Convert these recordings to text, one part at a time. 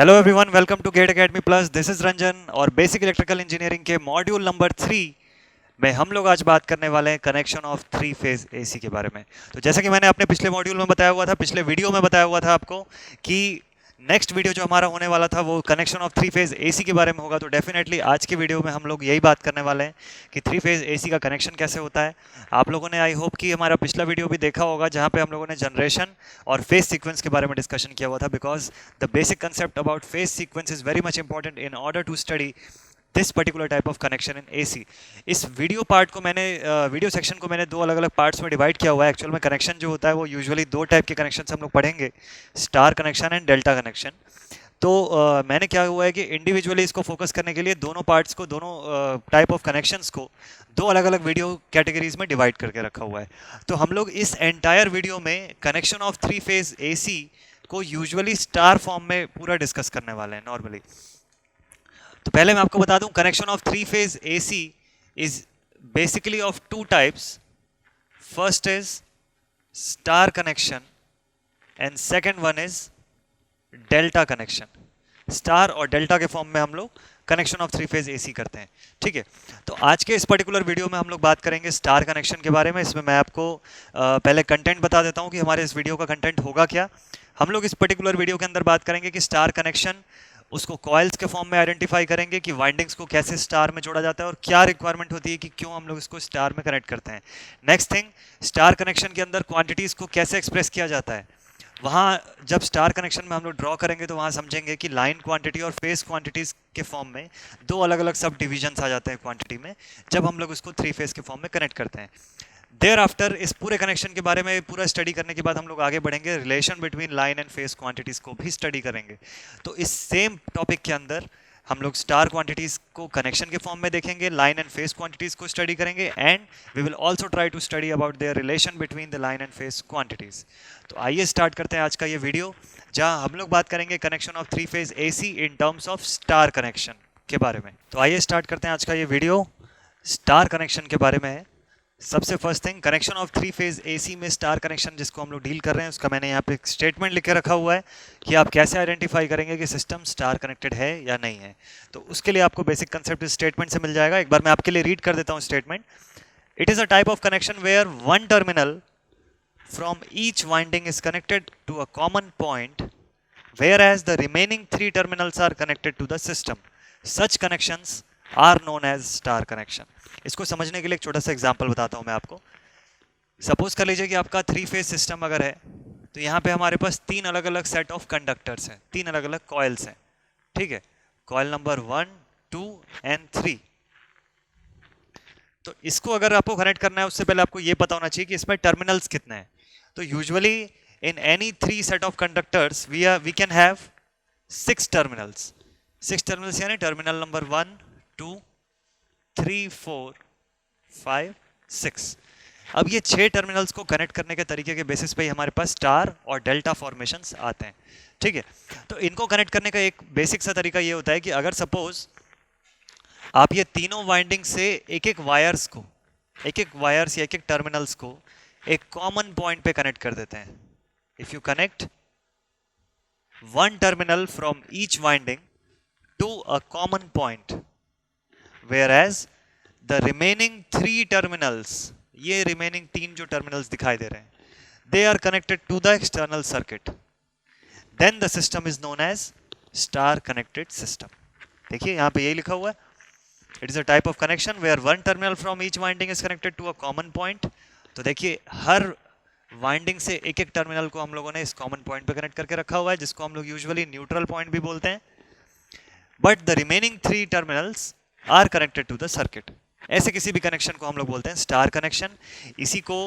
Hello everyone, welcome to GATE Academy plus. This is Ranjan और basic electrical engineering के module number 3 में हम लोग आज बात करने वाले हैं connection of three phase AC के बारे में। तो जैसा कि मैंने अपने पिछले मॉड्यूल में बताया हुआ था, पिछले वीडियो में बताया हुआ था आपको कि नेक्स्ट वीडियो जो हमारा होने वाला था वो connection of three phase AC के बारे में होगा। तो डेफिनेटली आज की वीडियो में हम लोग यही बात करने वाले हैं कि थ्री फेज एसी का कनेक्शन कैसे होता है। आप लोगों ने आई होप कि हमारा पिछला वीडियो भी देखा होगा जहां पे हम लोगों ने जनरेशन और फेज सीक्वेंस के बारे में डिस्कशन किया हुआ था, because the basic concept about phase sequence is very much important in order to study this particular type of connection in AC. इस वीडियो पार्ट को मैंने वीडियो सेक्शन को मैंने दो अलग अलग पार्ट्स में डिवाइड किया हुआ है। एक्चुअल में कनेक्शन जो होता है वो यूजुअली दो टाइप के कनेक्शन हम लोग पढ़ेंगे, star connection and delta connection. तो मैंने क्या हुआ है कि इंडिविजुअली इसको फोकस करने के लिए दोनों पार्ट्स को, दोनों टाइप ऑफ कनेक्शंस को दो अलग अलग वीडियो कैटेगरीज में डिवाइड करके रखा हुआ है। तो हम लोग इस एंटायर वीडियो में connection of three phase AC को यूजुअली स्टार फॉर्म में पूरा डिस्कस करने वाले हैं नॉर्मली। तो पहले मैं आपको बता दूं, connection of three phase AC is basically of two types. First is star connection and second one is delta connection. Star और डेल्टा के फॉर्म में हम लोग connection of three phase AC करते हैं। ठीक है, तो आज के इस पर्टिकुलर वीडियो में हम लोग बात करेंगे स्टार कनेक्शन के बारे में। इसमें मैं आपको पहले कंटेंट बता देता हूं कि हमारे इस वीडियो का कंटेंट होगा क्या। हम लोग इस पर्टिकुलर वीडियो के अंदर बात करेंगे कि स्टार कनेक्शन, उसको कॉइल्स के फॉर्म में आइडेंटिफाई करेंगे कि वाइंडिंग्स को कैसे स्टार में जोड़ा जाता है और क्या रिक्वायरमेंट होती है कि क्यों हम लोग इसको स्टार में कनेक्ट करते हैं। नेक्स्ट थिंग, स्टार कनेक्शन के अंदर क्वांटिटीज को कैसे एक्सप्रेस किया जाता है। वहाँ जब स्टार कनेक्शन में हम लोग ड्रॉ करेंगे तो वहाँ समझेंगे कि लाइन क्वांटिटी और फेस क्वांटिटीज के फॉर्म में दो अलग अलग सब डिविजन्स आ जाते हैं क्वांटिटी में, जब हम लोग उसको थ्री फेस के फॉर्म में कनेक्ट करते हैं। देयर आफ्टर इस पूरे कनेक्शन के बारे में पूरा स्टडी करने के बाद हम लोग आगे बढ़ेंगे, relation between line and phase quantities को भी स्टडी करेंगे। तो इस सेम टॉपिक के अंदर हम लोग स्टार क्वांटिटीज को कनेक्शन के फॉर्म में देखेंगे, लाइन एंड फेस क्वांटिटीज को स्टडी करेंगे, and we will also try to study about their relation between the line and phase quantities. तो आइए स्टार्ट करते हैं आज का ये वीडियो, जहां हम लोग बात करेंगे connection of three phase AC in terms of star connection के बारे में। तो आइए स्टार्ट करते हैं आज का ये वीडियो स्टार कनेक्शन के बारे में है। सबसे first thing, connection of three phase AC में स्टार कनेक्शन जिसको हम लोग डील कर रहे हैं उसका मैंने यहाँ पे एक स्टेटमेंट लिख के रखा हुआ है कि आप कैसे आइडेंटिफाई करेंगे कि सिस्टम स्टार कनेक्टेड है या नहीं है। तो उसके लिए आपको बेसिक कंसेप्ट इस स्टेटमेंट से मिल जाएगा। एक बार मैं आपके लिए रीड कर देता हूँ statement. It is a type of connection where one terminal from each winding is connected to a common point, whereas the remaining three terminals are connected to the system. Such connections are known as star connection. इसको समझने के लिए एक छोटा सा example बताता हूं मैं आपको। सपोज कर लीजिए कि आपका थ्री फेज सिस्टम अगर है, तो यहाँ पे हमारे पास तीन अलग अलग सेट ऑफ कंडक्टर्स हैं, तीन अलग अलग कॉइल्स हैं। ठीक है, कॉइल नंबर 1, 2 एंड 3। तो इसको अगर आपको कनेक्ट करना है उससे पहले आपको ये पता होना चाहिए कि इसमें टर्मिनल्स कितने हैं। तो usually in any three set of conductors we can have six terminals. Six terminals यानी टर्मिनल नंबर 1, 2, 3, 4, 5, 6। अब ये 6 टर्मिनल्स को कनेक्ट करने के तरीके के बेसिस पे ही हमारे पास स्टार और डेल्टा फॉर्मेशंस आते हैं। ठीक है, तो इनको कनेक्ट करने का एक बेसिक सा तरीका ये होता है कि अगर सपोज आप ये तीनों वाइंडिंग से एक एक वायर्स या एक एक टर्मिनल्स को एक कॉमन पॉइंट पे कनेक्ट कर देते हैं। If you connect one terminal from each winding to a common point, whereas the remaining three terminals, ये रिमेनिंग तीन जो टर्मिनल्स दिखाई दे रहे हैं, they are connected to the external circuit, then the system is known as star connected system. देखिए यहां पे यही लिखा हुआ है, it is a type of connection where one terminal from each winding is connected to a common point. तो देखिए हर winding से एक एक टर्मिनल को हम लोगों ने इस कॉमन पॉइंट पे कनेक्ट करके रखा हुआ है, जिसको हम लोग यूजुअली न्यूट्रल पॉइंट भी बोलते हैं। But the remaining three terminals are connected to the circuit. ऐसे किसी भी कनेक्शन को हम लोग बोलते हैं स्टार कनेक्शन। इसी को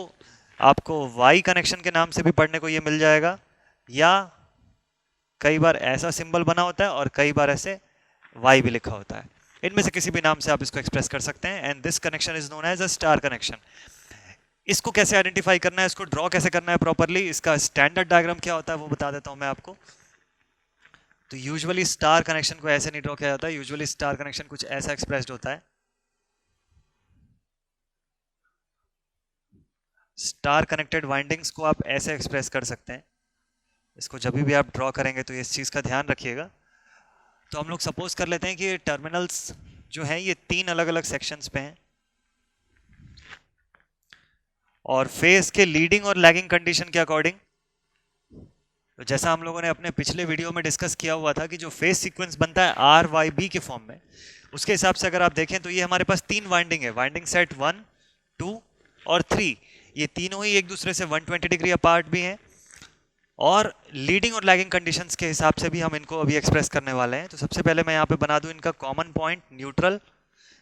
आपको वाई कनेक्शन के नाम से भी पढ़ने को ये मिल जाएगा, या कई बार ऐसा सिंबल बना होता है और कई बार ऐसे वाई भी लिखा होता है। इनमें से किसी भी नाम से आप इसको एक्सप्रेस कर सकते हैं, and this connection is known as a star connection. इसको कैसे आइडेंटिफाई करना है, इसको ड्रॉ कैसे करना है प्रॉपर्ली, इसका स्टैंडर्ड डायग्राम क्या होता है वो बता देता हूं मैं आपको। तो यूजुअली स्टार कनेक्शन को ऐसे नहीं ड्रॉ किया जाता है, यूजुअली स्टार कनेक्शन कुछ ऐसा एक्सप्रेस्ड होता है। स्टार कनेक्टेड वाइंडिंग्स को आप ऐसे एक्सप्रेस कर सकते हैं। इसको जब भी आप ड्रॉ करेंगे तो इस चीज का ध्यान रखिएगा। तो हम लोग सपोज कर लेते हैं कि टर्मिनल्स जो हैं ये 3 अलग अलग सेक्शंस पे हैं और फेज के लीडिंग और लैगिंग कंडीशन के अकॉर्डिंग, तो जैसा हम लोगों ने अपने पिछले वीडियो में डिस्कस किया हुआ था कि जो फेज सीक्वेंस बनता है आर वाई बी के फॉर्म में, उसके हिसाब से अगर आप देखें तो ये हमारे पास 3 वाइंडिंग है, वाइंडिंग सेट 1, 2 और 3। ये तीनों ही एक दूसरे से 120 डिग्री अपार्ट भी हैं और लीडिंग और लैगिंग कंडीशंस के हिसाब से भी हम इनको अभी एक्सप्रेस करने वाले हैं। तो सबसे पहले मैं यहाँ पे बना दूं इनका कॉमन पॉइंट न्यूट्रल,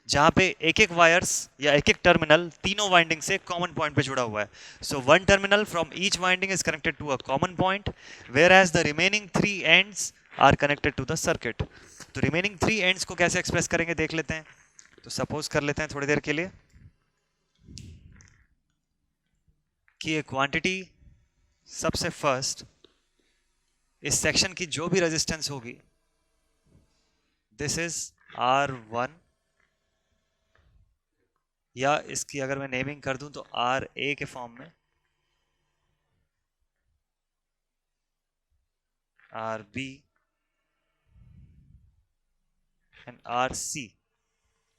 जहां पे एक एक वायर्स या एक एक टर्मिनल तीनों वाइंडिंग से कॉमन पॉइंट पे जुड़ा हुआ है। So one terminal from each winding is connected to a common point whereas the remaining 3 ends are connected to the circuit. तो रिमेनिंग 3 एंड्स को कैसे एक्सप्रेस करेंगे देख लेते हैं। तो सपोज कर लेते हैं थोड़ी देर के लिए कि ये क्वांटिटी सबसे फर्स्ट इस सेक्शन की जो भी रेजिस्टेंस होगी, दिस इज R1, या इसकी अगर मैं नेमिंग कर दूं तो RA के फॉर्म में, RB एंड RC।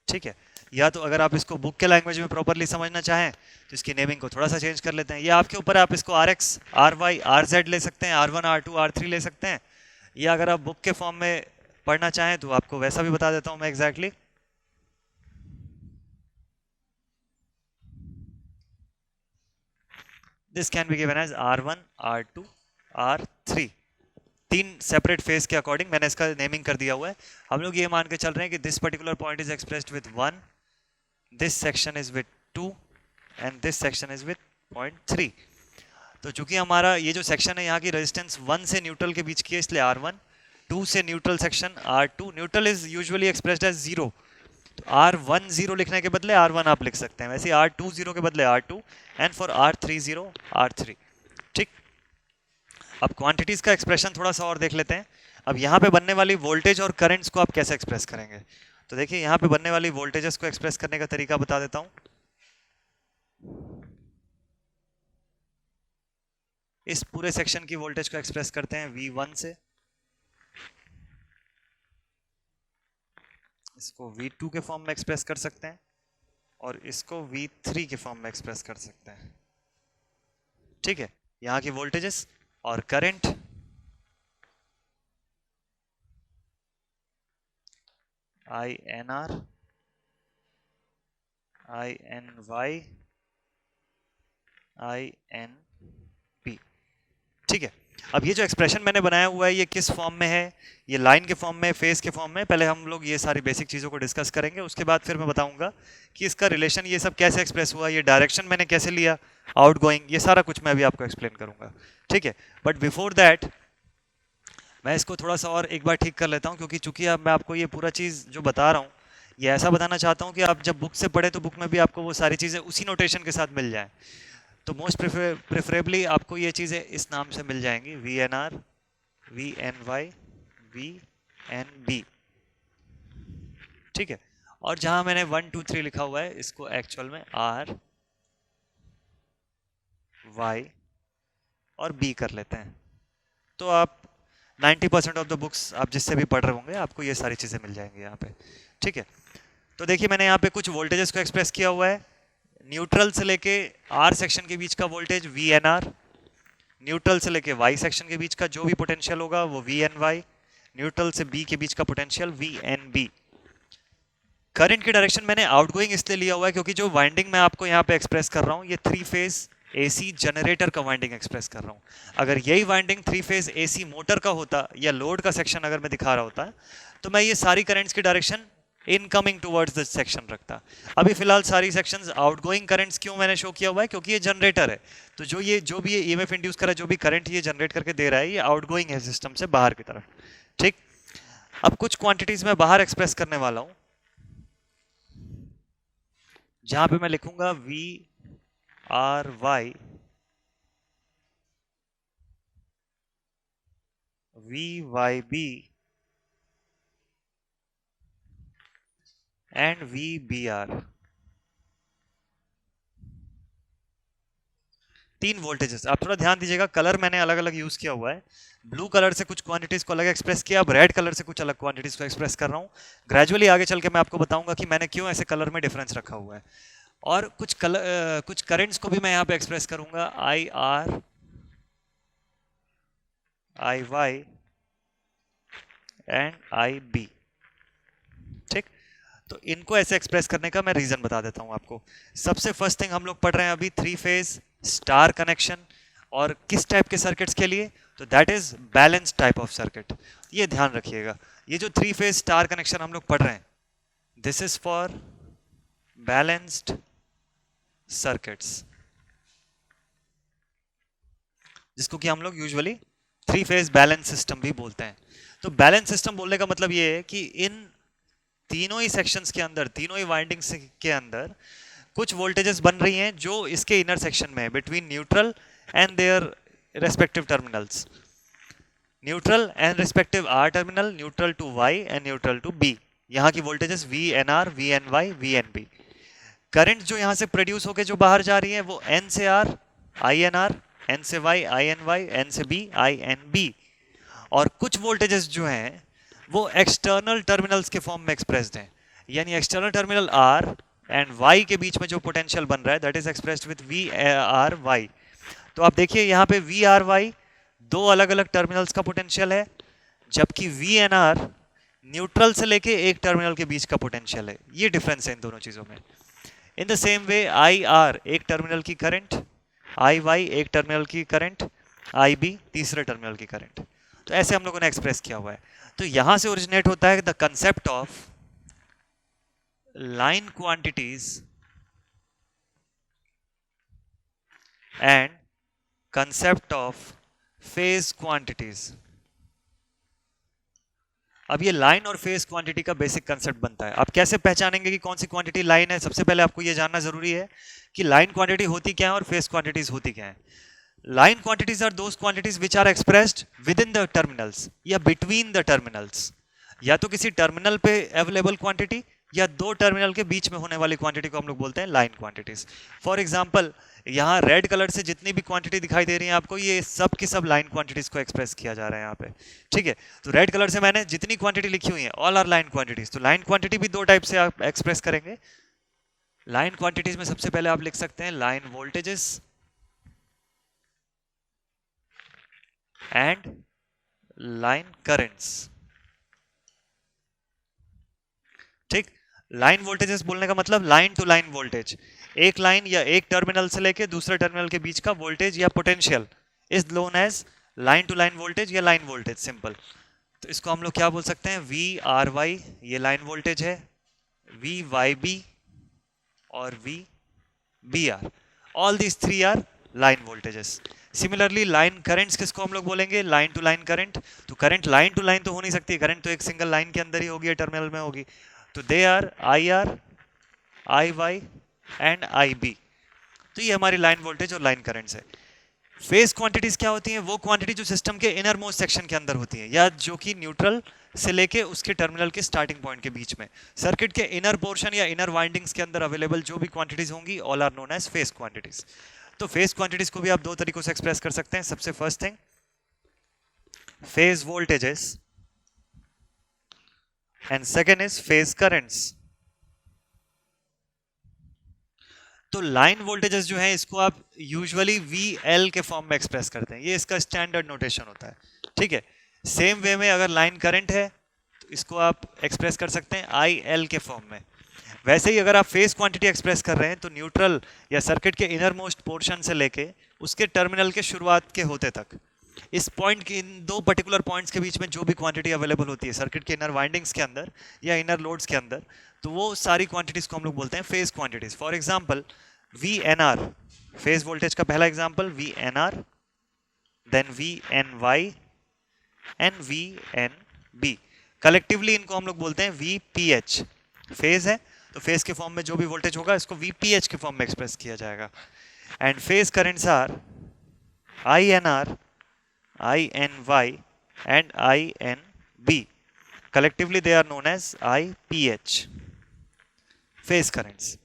ठीक है, या तो अगर आप इसको बुक के लैंग्वेज में प्रॉपरली समझना चाहें तो इसकी नेमिंग को थोड़ा सा चेंज कर लेते हैं। ये आपके ऊपर, आप इसको RX, RY, RZ ले सकते हैं, R1, R2, R3 ले सकते हैं, या अगर आप बुक के फॉर्म में पढ़ना चाहें तो आपको वैसा भी बता देता हूं मैं exactly. This can be given as R1, R2, R3, 3 separate phase के अकॉर्डिंग मैंने इसका नेमिंग कर दिया हुआ है। हम लोग ये मान के चल रहे हैं कि this particular point is expressed with 1, this section is with 2 and this section is with point 3। तो चूंकि हमारा ये जो सेक्शन है यहाँ की रेजिस्टेंस 1 से न्यूट्रल के बीच की है, इसलिए R1, 2 से neutral section R2, neutral is usually expressed as 0, तो R10 लिखने के बदले R1 आप लिख सकते हैं, वैसे R20 के बदले R2 and for R30 R3। ठीक, अब क्वांटिटीज का एक्सप्रेशन थोड़ा सा और देख लेते हैं। अब यहाँ पे बनने वाली वोल्टेज और करंट्स को आप कैसे एक्सप्रेस करेंगे, तो देखिए यहाँ पे बनने वाली वोल्टेजेस को एक्सप्रेस करने का तरीका बता देता हूँ। इस पूरे सेक्शन की वोल्टेज को एक्सप्रेस करते हैं V1 से, इसको V2 के फॉर्म में एक्सप्रेस कर सकते हैं और इसको V3 के फॉर्म में एक्सप्रेस कर सकते हैं। ठीक है, यहाँ की वोल्टेजेस और करंट INR, INY, INP। ठीक है, अब ये जो एक्सप्रेशन मैंने बनाया हुआ है ये किस फॉर्म में है, ये लाइन के फॉर्म में, फेज के फॉर्म में। पहले हम लोग ये सारी बेसिक चीज़ों को डिस्कस करेंगे, उसके बाद फिर मैं बताऊंगा कि इसका रिलेशन ये सब कैसे एक्सप्रेस हुआ, ये डायरेक्शन मैंने कैसे लिया, आउट गोइंग, ये सारा कुछ मैं अभी आपको एक्सप्लेन करूंगा। ठीक है, बट बिफोर दैट मैं इसको थोड़ा सा और एक बार ठीक कर लेता हूँ, क्योंकि चूंकि अब मैं आपको ये पूरा चीज़ जो बता रहा हूँ ये ऐसा बताना चाहता हूँ कि आप जब बुक से पढ़े तो बुक में भी आपको वो सारी चीज़ें उसी नोटेशन के साथ मिल जाए। तो मोस्ट प्रेफरेबली आपको ये चीज़ें इस नाम से मिल जाएंगी, VNR, VNY, VNB। ठीक है, और जहां मैंने 1 2 3 लिखा हुआ है इसको एक्चुअल में R, Y और B कर लेते हैं। तो आप 90% ऑफ द बुक्स आप जिससे भी पढ़ रहे होंगे आपको ये सारी चीज़ें मिल जाएंगी यहाँ पे। ठीक है, तो देखिए मैंने यहाँ पे कुछ वोल्टेजेस को एक्सप्रेस किया हुआ है। न्यूट्रल से लेके R सेक्शन के बीच का वोल्टेज VNR, न्यूट्रल से लेके Y सेक्शन के बीच का जो भी पोटेंशियल होगा वो VNY, न्यूट्रल से B के बीच का पोटेंशियल VNB। करंट की डायरेक्शन मैंने आउटगोइंग इसलिए लिया हुआ है क्योंकि जो वाइंडिंग मैं आपको यहाँ पे एक्सप्रेस कर रहा हूँ ये 3 फेज AC जनरेटर का वाइंडिंग एक्सप्रेस कर रहा हूँ। अगर यही वाइंडिंग 3 फेज AC मोटर का होता या लोड का सेक्शन अगर मैं दिखा रहा होता तो मैं ये सारी करंट्स की direction incoming towards the section रखता। अभी फिलहाल सारी सेक्शंस आउटगोइंग करंट्स क्यों मैंने शो किया हुआ है, क्योंकि ये जनरेटर है, तो जो भी ये EMF इंड्यूस कर रहा है, जो भी करंट ये जनरेट करके दे रहा है ये आउटगोइंग है सिस्टम से बाहर की तरफ। ठीक, अब कुछ क्वांटिटीज मैं बाहर एक्सप्रेस करने वाला हूं, जहां पे मैं लिखूंगा VRY, VYB एंड VBR। तीन वोल्टेजेस। आप थोड़ा ध्यान दीजिएगा, कलर मैंने अलग अलग यूज किया हुआ है। ब्लू कलर से कुछ क्वांटिटीज को अलग एक्सप्रेस किया, अब रेड कलर से कुछ अलग क्वांटिटीज को एक्सप्रेस कर रहा हूँ। ग्रेजुअली आगे चल के मैं आपको बताऊंगा कि मैंने क्यों ऐसे कलर में डिफरेंस रखा हुआ है। और कुछ करंट्स को भी मैं यहाँ पे एक्सप्रेस करूंगा, I R, I Y and I B. ठीक, तो इनको ऐसे एक्सप्रेस करने का मैं रीजन बता देता हूं आपको। सबसे फर्स्ट थिंग हम लोग पढ़ रहे हैं अभी थ्री फेज स्टार कनेक्शन, और किस टाइप के सर्किट्स के लिए, तो that is balance type of circuit. ये ध्यान रखिएगा, ये जो थ्री फेज स्टार कनेक्शन हम लोग पढ़ रहे हैं, this is for balanced circuits, जिसको कि हम लोग usually three phase balance system भी बोलते हैं। तो बैलेंस सिस्टम बोलने का मतलब ये है कि इन तीनों ही सेक्शंस के अंदर, तीनों ही वाइंडिंग्स के अंदर कुछ वोल्टेजेस बन रही हैं जो इसके इनर सेक्शन में है, between neutral and their respective terminals. Neutral and respective R terminal, neutral to Y and neutral to B. यहाँ की voltages V N R, V N Y, V N B. Current जो यहाँ से produce होकर जो बाहर जा रही है वो एन से R, I N R, N से Y, I N Y, N से बी, आई एन बी। और कुछ वोल्टेजेस जो हैं वो एक्सटर्नल टर्मिनल्स के फॉर्म में एक्सप्रेस्ड हैं, यानी external terminal R and Y के बीच में जो पोटेंशियल बन रहा है that is expressed with V R Y. तो आप देखिए यहाँ पे वी आर वाई दो अलग अलग टर्मिनल्स का पोटेंशियल है, जबकि वी एन आर न्यूट्रल से लेके एक टर्मिनल के बीच का पोटेंशियल है। ये डिफरेंस है इन दोनों चीजों में। इन the same way I R एक टर्मिनल की करंट, आई वाई एक टर्मिनल की करंट, आई बी तीसरे टर्मिनल की करंट। तो ऐसे हम लोगों ने एक्सप्रेस किया हुआ है। तो यहां से ओरिजिनेट होता है the concept of line quantities and concept of phase quantities. अब ये लाइन और फेज क्वांटिटी का बेसिक कंसेप्ट बनता है। आप कैसे पहचानेंगे कि कौन सी क्वांटिटी लाइन है? सबसे पहले आपको ये जानना जरूरी है कि लाइन क्वांटिटी होती क्या है और फेज क्वांटिटीज होती क्या है। Line quantities are those quantities which are expressed within the terminals या बिटवीन द टर्मिनल्स, या तो किसी टर्मिनल पे अवेलेबल क्वांटिटी या दो टर्मिनल के बीच में होने वाली क्वांटिटी को हम लोग बोलते हैं लाइन क्वांटिटीज। फॉर एग्जांपल यहाँ रेड कलर से जितनी भी क्वांटिटी दिखाई दे रही है आपको, ये सब की सब लाइन क्वांटिटीज को एक्सप्रेस किया जा रहा है यहाँ पे। ठीक है, तो रेड कलर से मैंने जितनी क्वांटिटी लिखी हुई है ऑल आर लाइन क्वांटिटीज। तो लाइन क्वांटिटी भी दो टाइप से आप एक्सप्रेस करेंगे। लाइन क्वांटिटीज में सबसे पहले आप लिख सकते हैं line voltages and line currents. ठीक, लाइन वोल्टेजेस बोलने का मतलब लाइन टू लाइन वोल्टेज, एक लाइन या एक टर्मिनल से लेके दूसरे टर्मिनल के बीच का वोल्टेज या potential is known as line to line voltage या लाइन वोल्टेज, सिंपल। तो इसको हम लोग क्या बोल सकते हैं, वी आर वाई ये लाइन वोल्टेज है, वी वाई बी और V B R, all these three are line voltages. Similarly line currents किसको हम लोग बोलेंगे, लाइन टू लाइन करंट। तो करंट लाइन टू लाइन तो हो नहीं सकती, करंट तो एक सिंगल लाइन के अंदर ही होगी या टर्मिनल में होगी। तो they are I R, I Y and I B. तो ये हमारी लाइन वोल्टेज और लाइन करंट्स है। फेज क्वांटिटीज क्या होती हैं, वो क्वांटिटी जो सिस्टम के इनर मोस्ट सेक्शन के अंदर होती है या जो कि न्यूट्रल से लेके उसके टर्मिनल के स्टार्टिंग पॉइंट के बीच में सर्किट के इनर पोर्शन या इनर वाइंडिंग्स के अंदर अवेलेबल जो भी क्वांटिटीज होंगी all are known as phase quantities. तो फेज क्वांटिटीज को भी आप दो तरीकों से एक्सप्रेस कर सकते हैं। सबसे first thing phase voltages and second is phase currents. तो लाइन वोल्टेजेस जो है इसको आप यूजुअली VL के फॉर्म में एक्सप्रेस करते हैं, ये इसका स्टैंडर्ड नोटेशन होता है। ठीक है, सेम वे में अगर लाइन करंट है तो इसको आप एक्सप्रेस कर सकते हैं IL के फॉर्म में। वैसे ही अगर आप फेज क्वांटिटी एक्सप्रेस कर रहे हैं तो न्यूट्रल या सर्किट के इनर मोस्ट पोर्शन से लेके उसके टर्मिनल के शुरुआत के होते तक, इस पॉइंट के इन दो पर्टिकुलर पॉइंट्स के बीच में जो भी क्वांटिटी अवेलेबल होती है सर्किट के इनर वाइंडिंग्स के अंदर या इनर लोड्स के अंदर, तो वो सारी क्वांटिटीज को हम लोग बोलते हैं phase quantities. For example VNR, phase voltage का पहला example VNR, then VNY and VNB। Collectively इनको हम लोग बोलते हैं VPH। फेज है तो फेज के फॉर्म में जो भी वोल्टेज होगा इसको VPH के फॉर्म में एक्सप्रेस किया जाएगा। And phase currents are INR, INY and INB। collectively they are known as IPH, phase currents.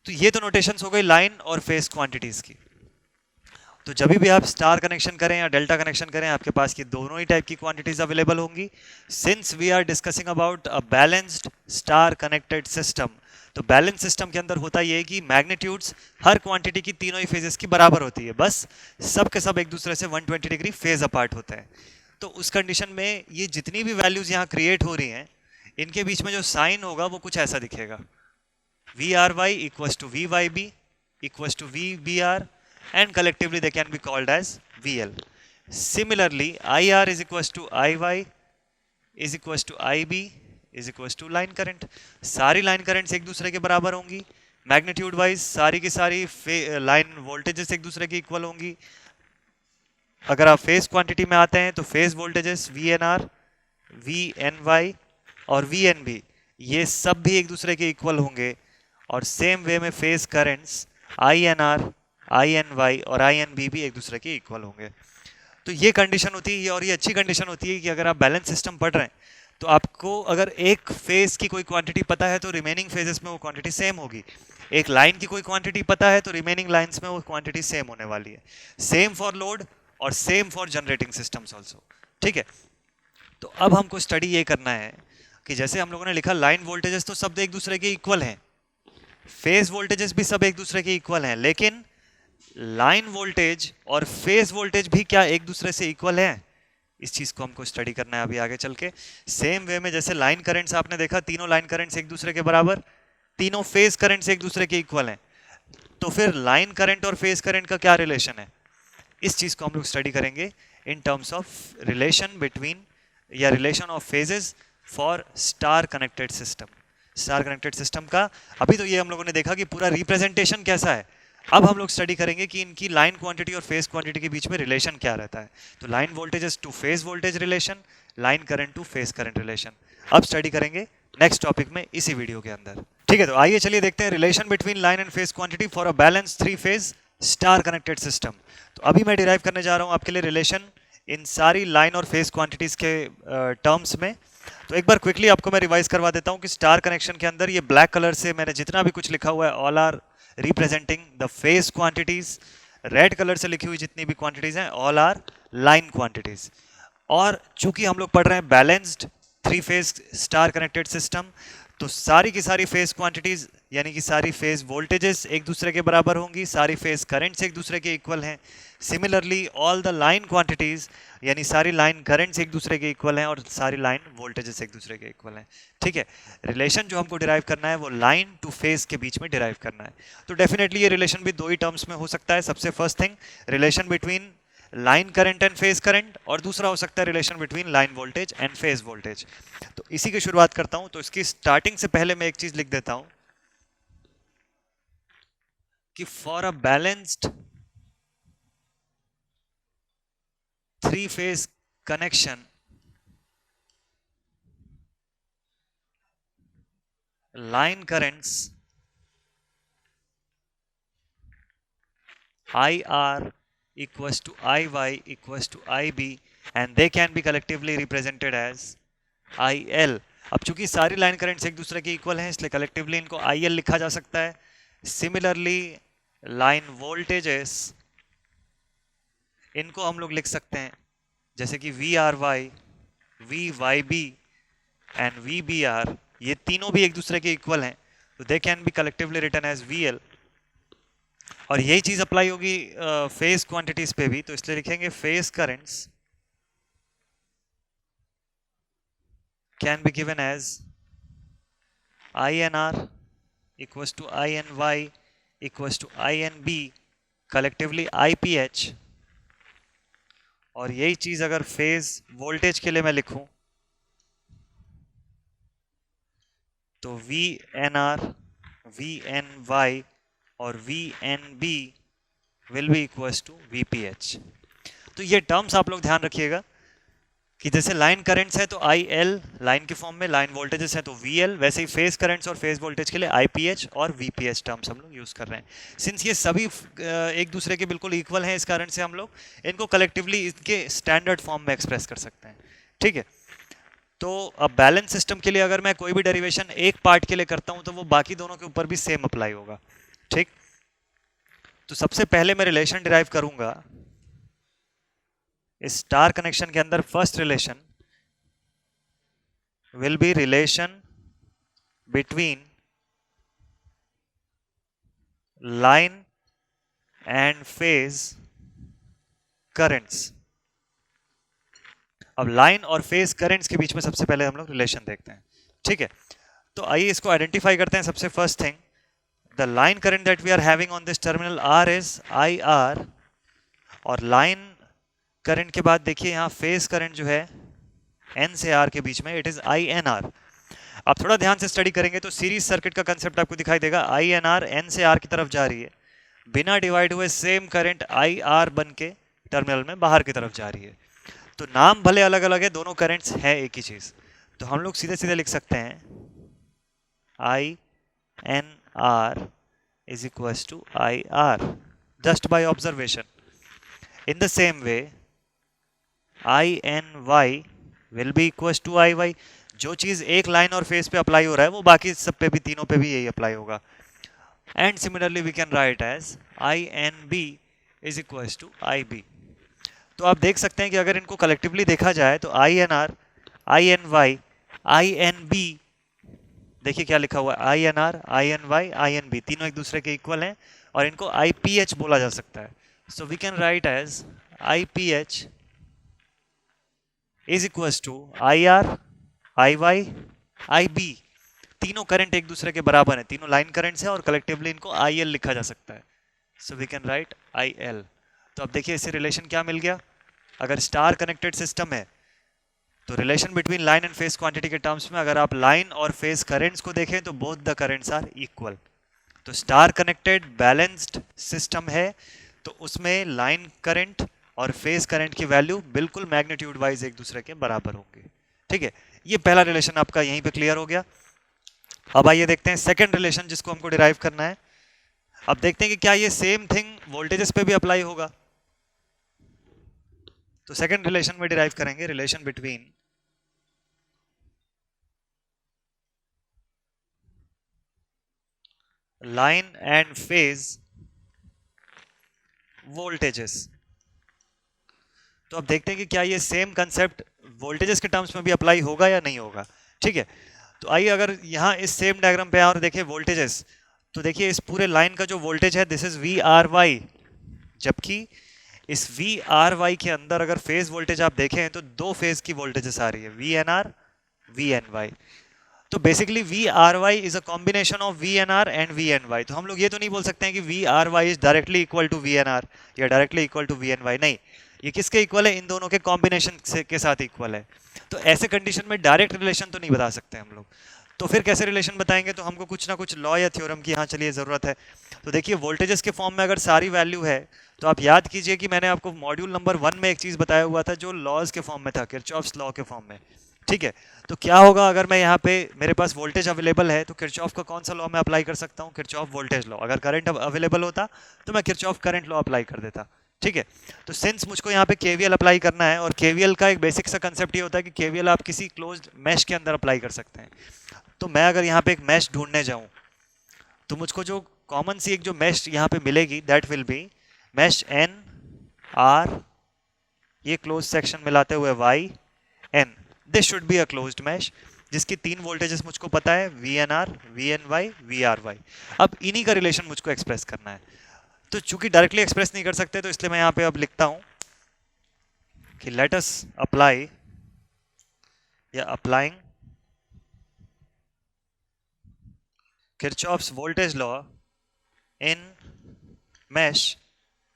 तो ये तो नोटेशंस हो गई लाइन और फेज क्वांटिटीज की। तो जब भी आप स्टार कनेक्शन करें या डेल्टा कनेक्शन करें, आपके पास ये दोनों ही टाइप की क्वांटिटीज अवेलेबल होंगी। Since we are discussing about a balanced star connected system, तो बैलेंस सिस्टम के अंदर होता यह है कि मैग्नीट्यूड्स हर क्वांटिटी की तीनों ही फेजेस की बराबर होती है, बस सब के सब एक दूसरे से 120 डिग्री फेज अपार्ट होते हैं। तो उस कंडीशन में ये जितनी भी वैल्यूज यहाँ क्रिएट हो रही हैं, इनके बीच में जो साइन होगा वो कुछ ऐसा दिखेगा, V R Y equals to V Y B equals to V B R, and collectively they can be called as VL. Similarly, IR is equals to IY is equals to IB is equals to line current. सारी line currents एक दूसरे के बराबर होंगी, magnitude wise सारी की सारी line voltages एक दूसरे की इक्वल होंगी। अगर आप फेज क्वांटिटी में आते हैं तो फेज वोल्टेजेस VNR, VNY और VNB ये सब भी एक दूसरे के इक्वल होंगे, और सेम वे में फेज करंट्स INR, INY और INB भी एक दूसरे के इक्वल होंगे। तो ये कंडीशन होती है, और ये अच्छी कंडीशन होती है कि अगर आप बैलेंस सिस्टम पढ़ रहे हैं तो आपको अगर एक फेज की कोई क्वांटिटी पता है तो रिमेनिंग फेजेस में वो क्वांटिटी सेम होगी, एक लाइन की कोई क्वांटिटी पता है तो रिमेनिंग लाइंस में वो क्वांटिटी सेम होने वाली है। सेम फॉर लोड और same for generating systems also, ठीक है। तो अब हमको स्टडी ये करना है कि जैसे हम लोगों ने लिखा लाइन वोल्टेजेस तो सब एक दूसरे के इक्वल हैं, फेज वोल्टेजेस भी सब एक दूसरे के इक्वल हैं, लेकिन लाइन वोल्टेज और फेज वोल्टेज भी क्या एक दूसरे से इक्वल है? इस चीज को हमको स्टडी करना है अभी आगे चल के। सेम वे में जैसे लाइन करंट्स आपने देखा, तीनों लाइन करंट्स एक दूसरे के बराबर, तीनों फेज करंट्स एक दूसरे के इक्वल हैं, तो फिर लाइन करंट और फेज करंट का क्या रिलेशन है? इस चीज को हम लोग स्टडी करेंगे in terms of relation between या relation of phases for star connected system. Star connected system का अभी तो ये हम लोगों ने देखा कि पूरा रिप्रेजेंटेशन कैसा है, अब हम लोग स्टडी करेंगे कि इनकी लाइन क्वांटिटी और फेज क्वांटिटी के बीच में रिलेशन क्या रहता है। तो line voltages two phase voltage relation, line current two phase current relation, अब स्टडी करेंगे नेक्स्ट टॉपिक में इसी वीडियो के अंदर, ठीक है। तो आइए चलिए देखते हैं relation between line and phase quantity for a balance 3 phase star connected system. तो अभी मैं डिराइव करने जा रहा हूं आपके लिए रिलेशन इन सारी लाइन और फेज क्वांटिटीज के टर्म्स में। तो एक बार क्विकली आपको मैं रिवाइज करवा देता हूं कि स्टार कनेक्शन के अंदर ये ब्लैक कलर से मैंने जितना भी कुछ लिखा हुआ है all are representing the phase quantities, red colour से लिखी हुई जितनी भी क्वांटिटीज हैं ऑल आर लाइन क्वांटिटीज। और चूंकि हम लोग पढ़ रहे हैं balanced 3 phase star connected system, तो सारी की सारी फेज क्वांटिटीज यानी कि सारी फेज वोल्टेजेस एक दूसरे के बराबर होंगी, सारी फेज करंट्स एक दूसरे के इक्वल हैं। Similarly all the line quantities यानी सारी लाइन करंट्स एक दूसरे के इक्वल हैं और सारी लाइन वोल्टेजेस एक दूसरे के इक्वल हैं, ठीक है। रिलेशन जो हमको डिराइव करना है वो लाइन टू फेज के बीच में डिराइव करना है। तो डेफिनेटली ये रिलेशन भी 2 ही टर्म्स में हो सकता है। सबसे first thing relation between line current and phase current, और दूसरा हो सकता है relation between line voltage and phase voltage. तो इसी की शुरुआत करता हूं। तो इसकी स्टार्टिंग से पहले मैं एक चीज लिख देता हूं कि for a balanced 3 phase connection, line currents IR equals to IY equals to IB and they can be collectively represented as IL। अब चूंकि सारी लाइन करंट्स एक दूसरे के इक्वल हैं इसलिए कलेक्टिवली इनको IL लिखा जा सकता है। सिमिलरली लाइन वोल्टेजेस इनको हम लोग लिख सकते हैं जैसे कि VRY, VYB एंड VBR, ये तीनों भी एक दूसरे के इक्वल हैं, तो they can be collectively written as VL। और यही चीज अप्लाई होगी फेज क्वांटिटीज पे भी, तो इसलिए लिखेंगे phase currents can be given as INR equals to INY equals to INB collectively IPH। और यही चीज अगर फेज वोल्टेज के लिए मैं लिखूं तो VNR, VNY और VNB will be equals to VPH। तो ये टर्म्स आप लोग ध्यान रखिएगा कि जैसे लाइन करंट्स है तो IL लाइन के फॉर्म में, लाइन वोल्टेजेस है तो VL, वैसे ही फेज करंट्स और फेज वोल्टेज के लिए IPH और VPH टर्म्स हम लोग यूज कर रहे हैं। सिंस ये सभी एक दूसरे के बिल्कुल इक्वल हैं, इस कारण से हम लोग इनको कलेक्टिवली इनके स्टैंडर्ड फॉर्म में एक्सप्रेस कर सकते हैं, ठीक है। तो अब बैलेंस सिस्टम के लिए अगर मैं कोई भी डेरिवेशन एक पार्ट के लिए करता हूं तो वो बाकी दोनों के ऊपर भी सेम अप्लाई होगा, ठीक। तो सबसे पहले मैं रिलेशन डिराइव करूंगा इस स्टार कनेक्शन के अंदर। First relation will be relation between line and phase currents. अब लाइन और फेज करंट्स के बीच में सबसे पहले हम लोग रिलेशन देखते हैं, ठीक है। तो आइए इसको आइडेंटिफाई करते हैं। सबसे first thing, the line current that we are having on this terminal R is I R, और लाइन करंट के बाद देखिए यहाँ फेज करंट जो है एन से आर के बीच में, it is I N R. आप थोड़ा ध्यान से स्टडी करेंगे तो सीरीज सर्किट का कंसेप्ट आपको दिखाई देगा। आई एन आर एन से आर की तरफ जा रही है, बिना डिवाइड हुए सेम करंट आई आर बन के टर्मिनल में बाहर की तरफ जा रही है। तो नाम भले अलग अलग है, दोनों करंट्स है एक ही चीज। तो हम लोग सीधे सीधे लिख सकते हैं I N R is equal to I R just by observation. In the same way I N Y will be equal to I Y. जो चीज एक लाइन और फेस पे अप्लाई हो रहा है वो बाकी सब पे भी, तीनों पे भी यही अप्लाई होगा। And similarly we can write as I N B is equal to I B. तो आप देख सकते हैं कि अगर इनको कलेक्टिवली देखा जाए तो I N R, I N Y, I N B, देखिए क्या लिखा हुआ है, I N R, I N Y, I N B, तीनों एक दूसरे के इक्वल हैं और इनको आई पी एच बोला जा सकता है। So we can write as I P H is equal to I R, I Y, I B. तीनों करंट एक दूसरे के बराबर हैं, तीनों लाइन करंट्स हैं और कलेक्टिवली इनको आई एल लिखा जा सकता है। So we can write I L. तो अब देखिए इससे रिलेशन क्या मिल गया। अगर स्टार कनेक्टेड सिस्टम है तो relation between line and phase quantity के टर्म्स में अगर आप लाइन और फेज करंट्स को देखें तो both the currents are equal. तो स्टार कनेक्टेड बैलेंस्ड सिस्टम है तो उसमें लाइन करंट और फेज करंट की वैल्यू बिल्कुल मैग्नीट्यूड वाइज एक दूसरे के बराबर होंगे, ठीक है। ये पहला रिलेशन आपका यहीं पे क्लियर हो गया। अब आइए देखते हैं सेकंड रिलेशन जिसको हमको डिराइव करना है। अब देखते हैं कि क्या ये सेम थिंग वोल्टेजेस पे भी अप्लाई होगा। तो सेकंड रिलेशन में डिराइव करेंगे relation between line and phase voltages. तो अब देखते हैं कि क्या ये सेम कंसेप्ट वोल्टेजेस के टर्म्स में भी अप्लाई होगा या नहीं होगा, ठीक है। तो आइए अगर यहाँ इस सेम डायग्राम पे और देखें वोल्टेजेस, तो देखिए इस पूरे लाइन का जो वोल्टेज है this is V R Y, जबकि इस वी आर वाई के अंदर अगर फेज वोल्टेज आप देखें तो दो फेज की वोल्टेजेस आ रही है, V N R, V N Y. तो basically V R Y is a combination of V N R and V N Y. तो हम लोग ये तो नहीं बोल सकते हैं कि V R Y is directly equal to V N R या directly equal to V N Y, नहीं, ये किसके इक्वल है, इन दोनों के कॉम्बिनेशन से के साथ इक्वल है। तो ऐसे कंडीशन में डायरेक्ट रिलेशन तो नहीं बता सकते हम लोग। तो फिर कैसे रिलेशन बताएंगे, तो हमको कुछ ना कुछ लॉ या थ्योरम की यहाँ चलिए जरूरत है। तो देखिए वोल्टेजेस के फॉर्म में अगर सारी वैल्यू है तो आप याद कीजिए कि मैंने आपको मॉड्यूल नंबर 1 में एक चीज बताया हुआ था जो लॉज के फॉर्म में था, किरचॉफ्स लॉ के फॉर्म में, ठीक है। तो क्या होगा अगर मैं यहाँ पे मेरे पास वोल्टेज अवेलेबल है तो किरचॉफ का कौन सा लॉ मैं अप्लाई कर सकता हूँ, किरचॉफ वोल्टेज लॉ। अगर करंट अवेलेबल होता तो मैं किरचॉफ करंट लॉ अप्लाई कर देता, ठीक है। तो सिंस मुझको यहाँ पे केवीएल अप्लाई करना है और केवीएल का एक बेसिक सा कंसेप्ट ये होता है कि केवीएल आप किसी क्लोज्ड मैश के अंदर अप्लाई कर सकते हैं। तो मैं अगर यहाँ पे एक मैश ढूंढने जाऊँ तो मुझको जो कॉमन सी एक जो मैश यहाँ पे मिलेगी that will be mesh N R, ये क्लोज सेक्शन मिलाते हुए Y N, this should be a closed mesh जिसकी तीन वोल्टेजेस मुझको पता है, V N R, V N Y, V R Y. अब इन्हीं का रिलेशन मुझको एक्सप्रेस करना है। तो चूंकि डायरेक्टली एक्सप्रेस नहीं कर सकते तो इसलिए मैं यहाँ पे अब लिखता हूँ कि लेट अस अप्लाई या applying Kirchhoff's voltage law in mesh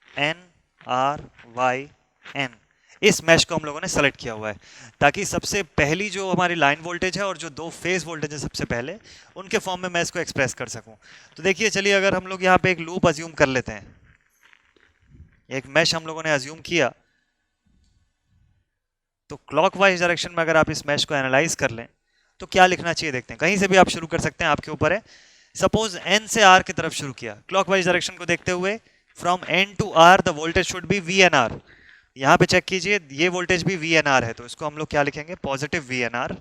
N R Y N. इस मैश को हम लोगों ने सेलेक्ट किया हुआ है ताकि सबसे पहली जो हमारी लाइन वोल्टेज है और जो दो फेज वोल्टेज है सबसे पहले उनके फॉर्म में मैं इसको एक्सप्रेस कर सकूं। तो देखिए चलिए अगर हम लोग यहाँ पे एक लूप अज्यूम कर लेते हैं, एक मैश हम लोगों ने अज्यूम किया, तो क्लॉकवाइज डायरेक्शन में अगर आप इस मैश को एनालाइज कर लें तो क्या लिखना चाहिए देखते हैं। कहीं से भी आप शुरू कर सकते हैं, आपके ऊपर है। सपोज एन से आर की तरफ शुरू किया क्लॉकवाइज डायरेक्शन को देखते हुए, from N to R the voltage should be V N R. यहां पे चेक कीजिए ये वोल्टेज भी वी एन आर है तो इसको हम लोग क्या लिखेंगे, positive V N R.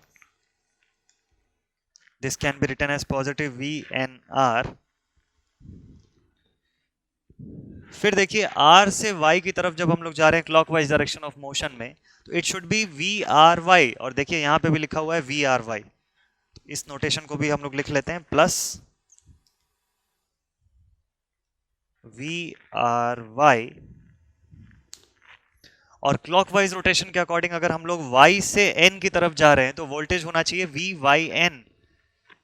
This can be written as positive V N R फिर देखिए R से Y की तरफ जब हम लोग जा रहे हैं क्लॉकवाइज डायरेक्शन ऑफ मोशन में, तो इट शुड बी VRY, और देखिए यहाँ पे भी लिखा हुआ है VRY। इस नोटेशन को भी हम लोग लिख लेते हैं, प्लस VRY, और क्लॉकवाइज रोटेशन के अकॉर्डिंग अगर हम लोग Y से N की तरफ जा रहे हैं तो वोल्टेज होना चाहिए VYN।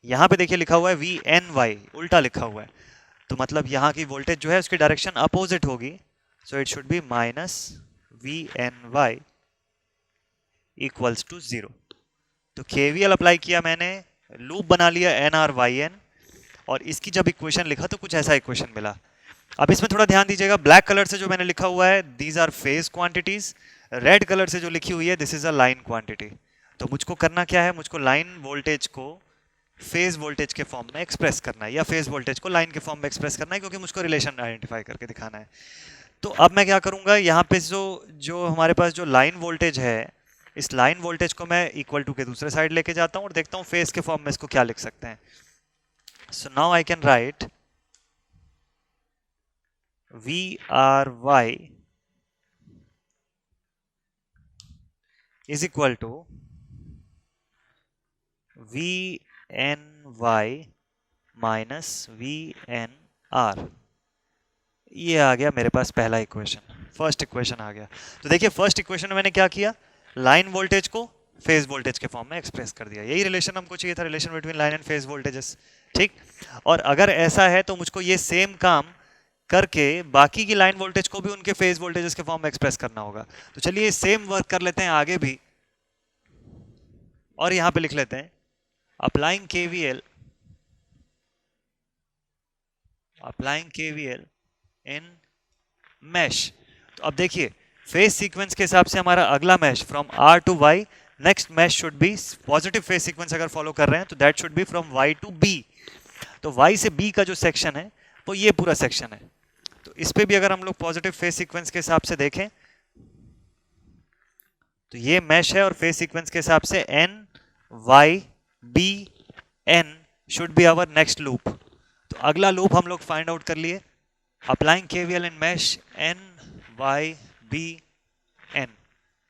यहां पे देखिए लिखा हुआ है VNY, उल्टा लिखा हुआ है, तो मतलब यहाँ की वोल्टेज जो है उसकी डायरेक्शन अपोजिट होगी, so it should be minus VNY equals to 0। तो KVL अप्लाई किया मैंने, लूप बना लिया NRYN, और इसकी जब इक्वेशन लिखा तो कुछ ऐसा इक्वेशन मिला। अब इसमें थोड़ा ध्यान दीजिएगा, ब्लैक कलर से जो मैंने लिखा हुआ है these R phase quantities, red colour से जो लिखी हुई है this is a line quantity. तो मुझको करना क्या है, मुझको लाइन वोल्टेज को फेज वोल्टेज के फॉर्म में एक्सप्रेस करना है, या फेज वोल्टेज को लाइन के फॉर्म में एक्सप्रेस करना है, क्योंकि मुझको रिलेशन आइडेंटिफाई करके दिखाना है। तो अब मैं क्या करूंगा, यहाँ पे जो जो हमारे पास जो लाइन वोल्टेज है, इस लाइन वोल्टेज को मैं इक्वल टू के दूसरे साइड लेके जाता हूँ और देखता हूँ फेज के फॉर्म में इसको क्या लिख सकते हैं। सो now I can right VRY is equal to VNY minus VNR। ये आ गया मेरे पास पहला इक्वेशन, फर्स्ट इक्वेशन आ गया। तो देखिए फर्स्ट इक्वेशन में मैंने क्या किया, लाइन वोल्टेज को फेज वोल्टेज के फॉर्म में एक्सप्रेस कर दिया। यही रिलेशन हमको चाहिए था, relation between line and phase voltages, ठीक। और अगर ऐसा है तो मुझको ये सेम काम करके बाकी की लाइन वोल्टेज को भी उनके फेज वोल्टेजेस के फॉर्म में एक्सप्रेस करना होगा। तो चलिए सेम वर्क कर लेते हैं आगे भी, और यहां पे लिख लेते हैं अप्लाइंग KVL इन मैश। तो अब देखिए फेज सीक्वेंस के हिसाब से हमारा अगला mesh from R to Y, next mesh should be positive phase sequence अगर फॉलो कर रहे हैं तो that should be from Y to B। तो Y से B का जो सेक्शन है वो ये पूरा सेक्शन है। तो इस पे भी अगर हम लोग पॉजिटिव फेज सीक्वेंस के हिसाब से देखें तो ये मैश है, और फेज सीक्वेंस के हिसाब से N Y B N should be our next loop. तो अगला लूप हम लोग फाइंड आउट कर लिए, applying KVL in mesh N Y B N,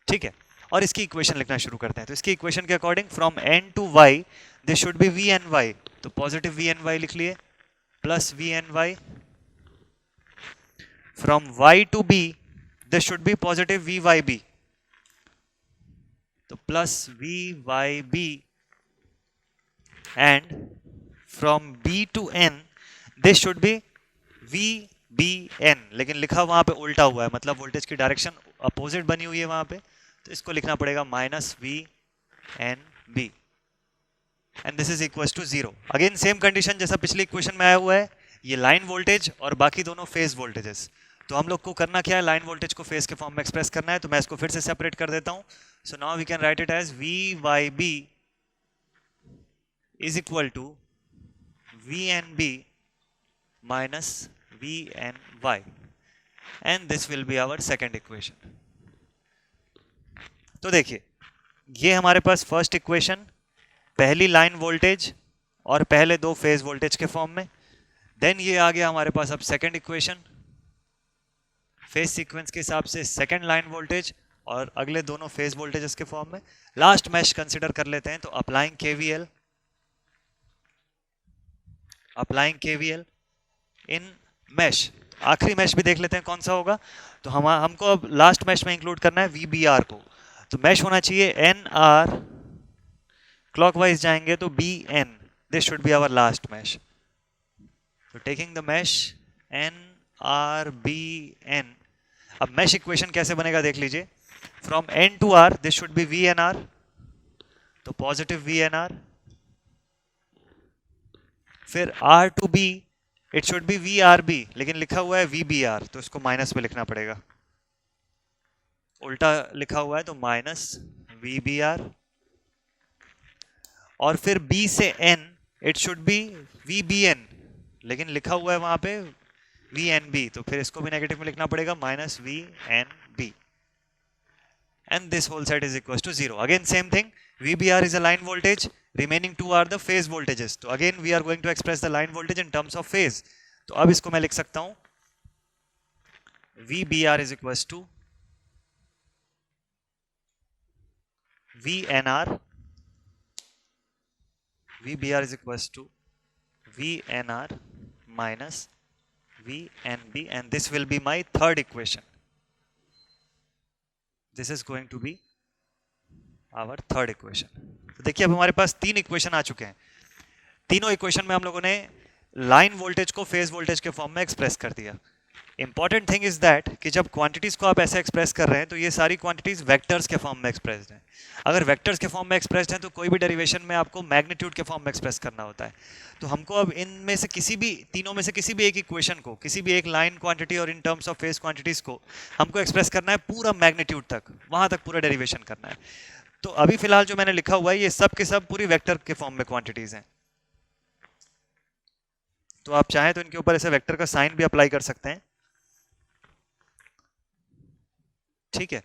ठीक है। और इसकी इक्वेशन लिखना शुरू करते हैं। तो इसकी इक्वेशन के according from N to Y this should be VNY, तो पॉजिटिव VNY लिख लिए, plus VNY। From Y to B this should be positive VYB, तो plus VYB, and from B to N this should be VBN, लेकिन लिखा वहां पे उल्टा हुआ है, मतलब वोल्टेज की डायरेक्शन अपोजिट बनी हुई है वहां पे, तो इसको लिखना पड़ेगा minus VNB, and this is equal to 0। Again same condition जैसा पिछले इक्वेशन में आया हुआ है, ये लाइन वोल्टेज और बाकी दोनों फेज वोल्टेजेस। तो हम लोग को करना क्या है, लाइन वोल्टेज को फेज के फॉर्म में एक्सप्रेस करना है। तो मैं इसको फिर से सेपरेट कर देता हूं। So now we can write it as VYB is equal to VNB minus VNY, and this will be our second equation। तो देखिए ये हमारे पास फर्स्ट इक्वेशन, पहली लाइन वोल्टेज और पहले दो फेज वोल्टेज के फॉर्म में। देन ये आ गया हमारे पास अब सेकंड इक्वेशन, फेज सीक्वेंस के हिसाब से सेकंड लाइन वोल्टेज और अगले दोनों फेज वोल्टेजेस के फॉर्म में। लास्ट मैश कंसिडर कर लेते हैं, तो अप्लाइंग KVL इन मैश, आखिरी मैश भी देख लेते हैं कौन सा होगा। तो हमको अब लास्ट मैश में इंक्लूड करना है VBR को, तो मैश होना चाहिए NR, क्लॉकवाइज जाएंगे तो BN, this should be our last mesh. तो टेकिंग द मैश NRBN, अब मैश इक्वेशन कैसे बनेगा देख लीजिए, from N to R this should be VNR, तो पॉजिटिव VNR, फिर R to B it should be VRB, लेकिन लिखा हुआ है VBR, तो इसको माइनस में लिखना पड़ेगा, उल्टा लिखा हुआ है तो माइनस VBR। और फिर B से N it should be VBN, लेकिन लिखा हुआ है वहां पे VNB, तो फिर इसको भी नेगेटिव में लिखना पड़ेगा minus VNB, and this whole set is equals to 0. Again same thing, VBR is a line voltage, remaining two are the phase voltages. तो again we are going to express the line voltage in terms of phase. तो अब इसको मैं लिख सकता हूं VBR is equals to VNR. VBR is equals to VNR minus VNB, and this will be my third equation. This is going to be our third equation. तो देखिए अब हमारे पास तीन इक्वेशन आ चुके हैं. तीनों इक्वेशन में हम लोगों ने लाइन वोल्टेज को फेज वोल्टेज के फॉर्म में एक्सप्रेस कर दिया. इंपॉर्टेंट थिंग इज दैट कि जब क्वांटिटीज को आप ऐसे एक्सप्रेस कर रहे हैं तो ये सारी क्वांटिटीज वेक्टर्स के फॉर्म में एक्सप्रेस्ड हैं. अगर वेक्टर्स के फॉर्म में एक्सप्रेस्ड हैं तो कोई भी डेरिवेशन में आपको मैग्नीट्यूड के फॉर्म में एक्सप्रेस करना होता है. तो हमको अब इनमें से किसी भी तीनों में से किसी भी एक इक्वेशन को, किसी भी एक लाइन क्वांटिटी और इन टर्म्स ऑफ फेज क्वांटिटीज को हमको एक्सप्रेस करना है पूरा मैग्नीट्यूड तक, वहां तक पूरा डेरिवेशन करना है. तो अभी फिलहाल जो मैंने लिखा हुआ है ये सब के सब पूरी वेक्टर के फॉर्म में क्वांटिटीज हैं. तो आप चाहें तो इनके ऊपर ऐसे वेक्टर का साइन भी अप्लाई कर सकते हैं. ठीक है,